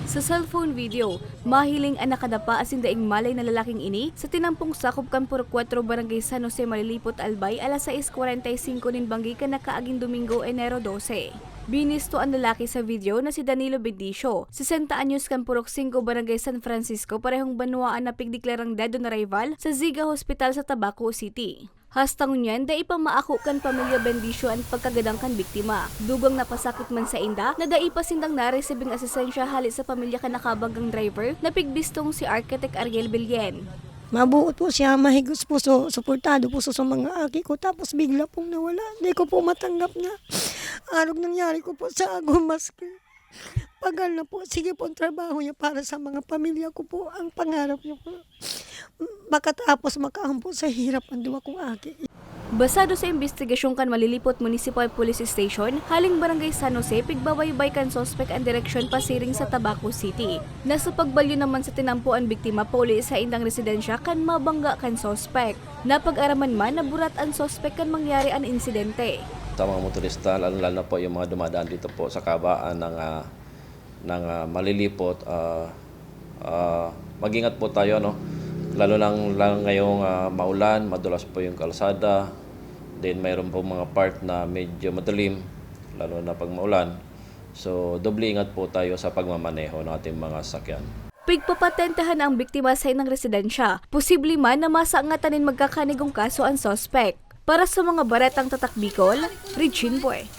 Sa cellphone video, mahiling ang nakadapa asin daing malay na lalaking ini sa tinampong sakop kan Puro 4 Barangay San Jose Malilipot Albay alas 6:45 nin banggi kan nakaaging Domingo Enero 12. Binisto ang lalaki sa video na si Danilo Bendicio, 60 anyos kan Purok 5 Barangay San Francisco, parehong banwaan na pigdeklarang dead on arrival sa Ziga Hospital sa Tabaco City. Hastang niyan, da ipamaako kan pamilya Bendicio ang pagkagadang kan biktima. Dugang napasakit man sa inda, na da ipasindang naresibing asistensya hali sa pamilya kan nakabanggang driver na pigbistong si Architect Ariel Bilyen. Mabuot po siya, mahigos po, suportado po sa mga aki ko, tapos bigla pong nawala. Hindi ko po matanggap na anong nangyari ko po sa agumas. Pagal na po, sige po ang trabaho niya para sa mga pamilya ko po, ang pangarap niya po. Makatapos makahampo sa hirap ang duwa kong aki. Basado sa investigasyon kan Malilipot Municipal Police Station, haling Barangay San Jose, pigbabaybay kan suspek ang direksyon pasiring sa Tabaco City. Nasa pagbalyo naman sa tinampuan biktima, puli sa indang residensya kan mabangga kan suspek. Napag-araman man na burat ang suspek kan mangyari ang insidente. Sa mga motorista, lalo na po yung mga dumadaan dito po sa kabaan ng Malilipot, mag-ingat po tayo, no? Lalo lang ngayong maulan, madulas po yung kalsada. Then mayroon po mga part na medyo madilim, lalo na pag maulan. So doble ingat po tayo sa pagmamaneho ng ating mga sakyan. Pigpapatentahan ang biktima sa inang residensya. Posible man na masaangatanin magkakanigong kaso ang suspect. Para sa mga baretang tatak Bicol, Regine Bue.